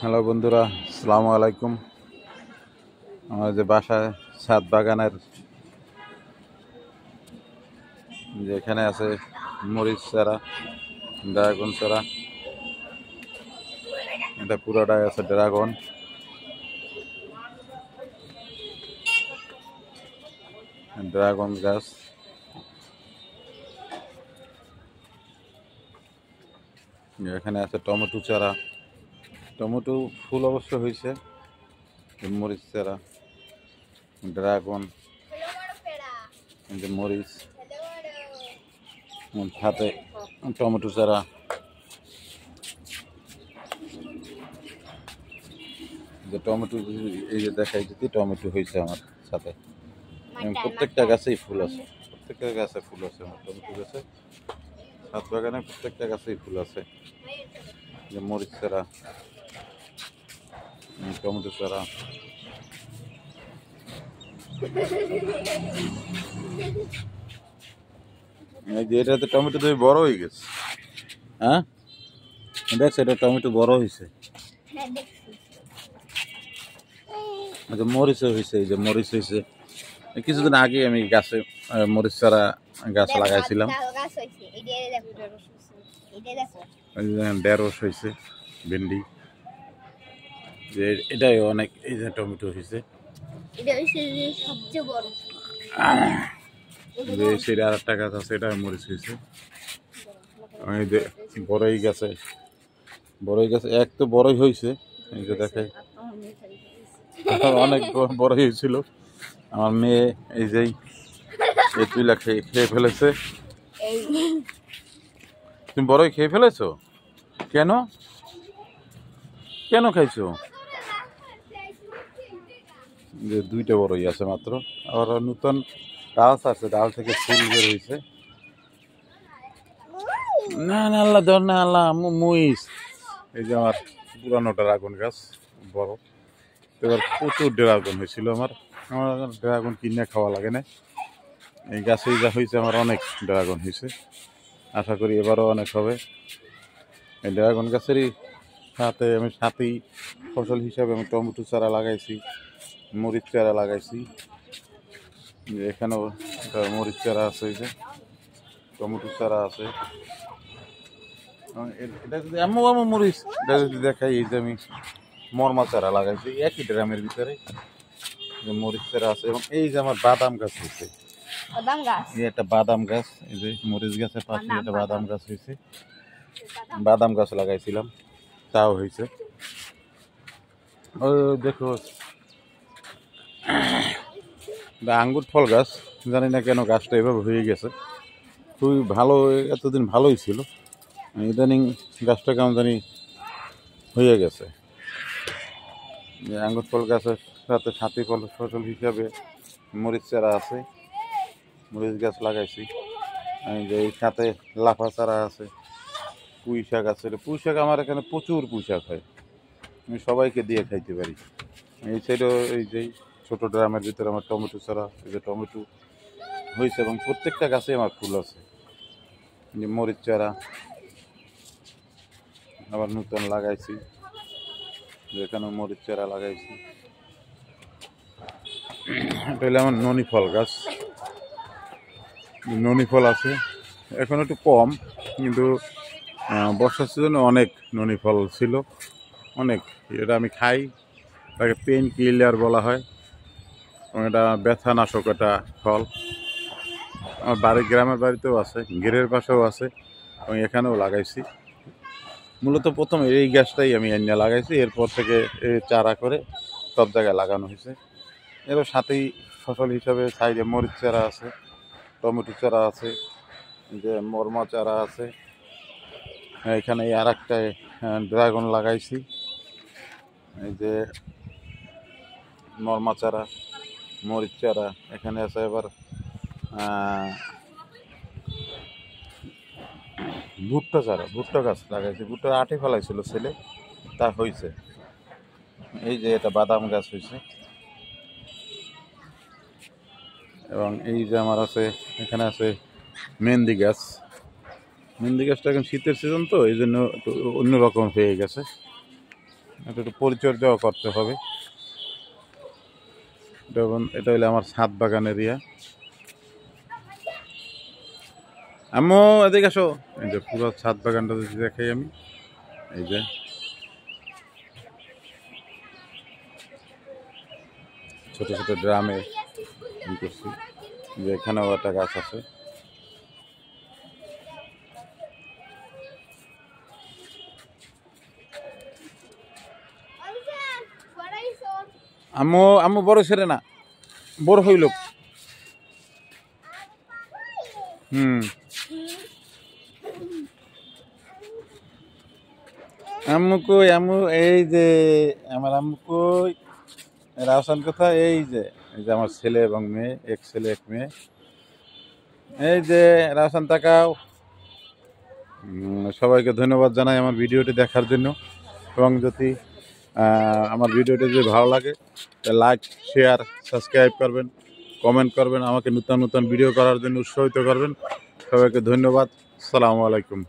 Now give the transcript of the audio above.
Hello বন্ধুরা, আসসালামু আলাইকুম। আমার যে বাসায় ছাদ বাগানের যেখানে আছে মরিচ চারা, ড্রাগন চারা, এটা পুরোটাই আছে ড্রাগন। ড্রাগন গাছ, এখানে আছে টমেটো চারা। টমেটো ফুল অবশ্য হয়েছে। মরিচ চারা, ড্রাগন, যে মরিচ, হাতে টমেটো চারা। যে টমেটো, এই যে দেখাই যদি টমেটো হয়েছে আমার সাথে। প্রত্যেকটা গাছেই ফুল আছে, প্রত্যেকটা গাছে ফুল আছে। আমার টমেটো গাছে, ছাদ বাগানে প্রত্যেকটা গাছেই ফুল আছে। যে মরিচ চারা, টমেটো চারা। এই যে এটাতে টমেটো তো বড় হয়ে গেছে। হ্যাঁ, দেখছো এটা টমেটো বড় হয়েছে। আচ্ছা, মরিচও হয়েছে। এই যে মরিচ হয়েছে। কিছুদিন আগে আমি গাছে মরিচ চারা গাছ লাগাইছিলাম। ঢেঁড়স হয়েছে, ভেন্ডি, যে এটাই অনেক। এই যে টমেটো হয়েছে, যে সেটা আর একটা গাছ আছে, এটা মরিচ হয়েছে। এই যে বড়ই গাছে, বড়ই গাছে এক তো বড়ই হয়েছে। এই যে দেখাই অনেক বড় হয়েছিল। আমার মেয়ে এই যে এই তুইলা খেয়ে ফেলেছে। তুমি বড়ই খেয়ে ফেলেছো? কেন কেন খাইছো? যে দুইটা বড়ই আছে মাত্র। আবার নতুন গাছ আছে, ডাল থেকে ফুল বের হয়েছে। না না, আল্লাহ ধর না, আল্লাহ মুইস। এই যে আমার পুরানো ড্রাগন গাছ বড়। এবার প্রচুর ড্রাগন হয়েছিল আমার। আমার ড্রাগন কিনে খাওয়া লাগে না। এই গাছেই যা হয়েছে আমার, অনেক ড্রাগন হয়েছে। আশা করি এবারও অনেক হবে। এই ড্রাগন গাছেরই সাথে আমি সাথেই ফসল হিসাবে আমি টমেটো চারা লাগাইছি, মরিচ চারা লাগাইছি। এখানেও মরিচ চারা আছে, এই যে টমেটো চারা আছে। এটা যদি মরিচ, এটা যদি দেখাই, এই যে আমি মরমা চারা লাগাইছি একই ড্রামের ভিতরে। মরিচ চারা আছে। এবং এই যে আমার বাদাম গাছ হয়েছে, এই একটা বাদাম গাছ। এই যে মরিচ গাছের পাশে একটা বাদাম গাছ হয়েছে। বাদাম গাছ লাগাইছিলাম, তাও হয়েছে। ও দেখো, আঙ্গুর ফল গাছ। জানি না কেন গাছটা এভাবে হয়ে গেছে। খুবই ভালো, এতদিন ভালোই ছিল, ইদানিং গাছটা কেমন জানি হয়ে গেছে। আঙ্গুর ফল গাছের সাথে সাথী ফসল হিসাবে মরিচ চারা আছে, মরিচ গাছ লাগাইছি। আমি যে এই সাথে লাফা চারা আছে, পুঁই শাক আছে। পুঁই শাক আমার এখানে প্রচুর পুঁই শাক হয়, আমি সবাইকে দিয়ে খাইতে পারি। এই সাইডেও এই যে ছোট ড্রামের ভিতরে আমার টমেটো চারা, এই যে টমেটো হয়েছে। এবং প্রত্যেকটা গাছে আমার ফুল আছে। যে মরিচ চারা আবার নতুন লাগাইছি, যেখানে মরিচ চারা লাগাইছি। এটা হলে আমার ননি ফল গাছ। ননি ফল আছে, এখন একটু কম, কিন্তু বর্ষার সিজনে অনেক ননি ফল ছিল, অনেক। এটা আমি খাই, তাকে পেইন কিলার বলা হয়। এবং এটা ব্যথানাশক একটা ফল। আমার গ্রামের বাড়িতেও আছে, ঘেরের পাশেও আছে, এবং এখানেও লাগাইছি। মূলত প্রথম এই গাছটাই আমি এনে লাগাইছি, এরপর থেকে এই চারা করে সব জায়গায় লাগানো হয়েছে। এর সাথেই ফসল হিসাবে সাইডে মরিচ চারা আছে, টমেটো চারা আছে, যে মরমা চারা আছে। এখানে আর একটা ড্রাগন লাগাইছি, এই যে মরমা চারা, মরিচ চারা। এখানে আছে এবার ভুট্টা চারা, ভুট্টা গাছ লাগাইছি। ভুট্টা আটি ফেলাইছিল ছেলে, তা হয়েছে। এই যে এটা বাদাম গাছ হয়েছে। এবং এই যে আমার আছে, এখানে আছে মেহেন্দি গাছ। মেহেন্দি গাছটা এখন শীতের সিজন তো, এই জন্য অন্যরকম হয়ে গেছে। এটা একটু পরিচর্যাও করতে হবে। এটা হলো আমার ছাদ বাগান এরিয়া। আম্মু এদিকে আসো। এই যে পুরো ছাদ বাগানটা যদি দেখাই আমি, এই যে ছোট ছোট ড্রামে করছি, যে এখানেও একটা গাছ আছে। আম্মু আম্মু বড় ছেড়ে না, বড় হইল। আম্মু কই, আম্মু এই যে আমার আম্মু কই, রাওসান কোথায়? এই যে আমার ছেলে এবং মেয়ে, এক ছেলে এক মেয়ে। এই যে রাওসান তাকাও। সবাইকে ধন্যবাদ জানাই আমার ভিডিওটি দেখার জন্য, এবং যদি আমার ভিডিওটি যদি ভালো লাগে লাইক, শেয়ার, সাবস্ক্রাইব করবেন, কমেন্ট করবেন, আমাকে নতুন নতুন ভিডিও করার জন্য উৎসাহিত করবেন। সবাইকে ধন্যবাদ। আসসালামু আলাইকুম।